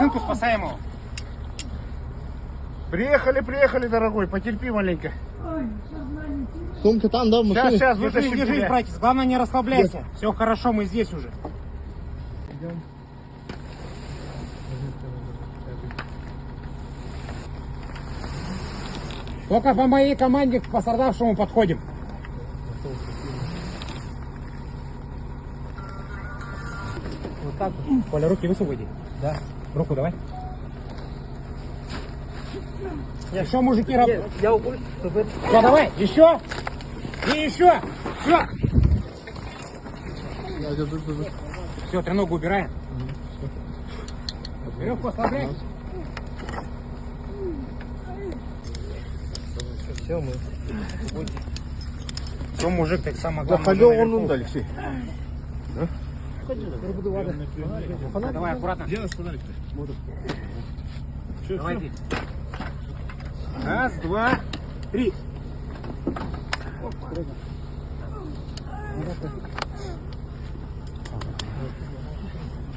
Косынку спасаем его. Приехали, дорогой, потерпи маленько. Сумка там, да, в машине? Сейчас, Держись, вытащим тебя. братец. Главное, не расслабляйся. Все хорошо, мы здесь уже. Только по моей команде к пострадавшему подходим. Вот так. Коля, руки высвободи. Да. Руку давай. Еще, мужики, Я убыл, чтобы... Все, давай, еще. И еще. Все. Все, треногу убираем. Веревку ослабляй. Все, мы... Все, мужик, так самое Да главное. пойдем вон туда, Алексей. Давай, аккуратно. Где наш фонарик? Давай, иди. Раз, два, три.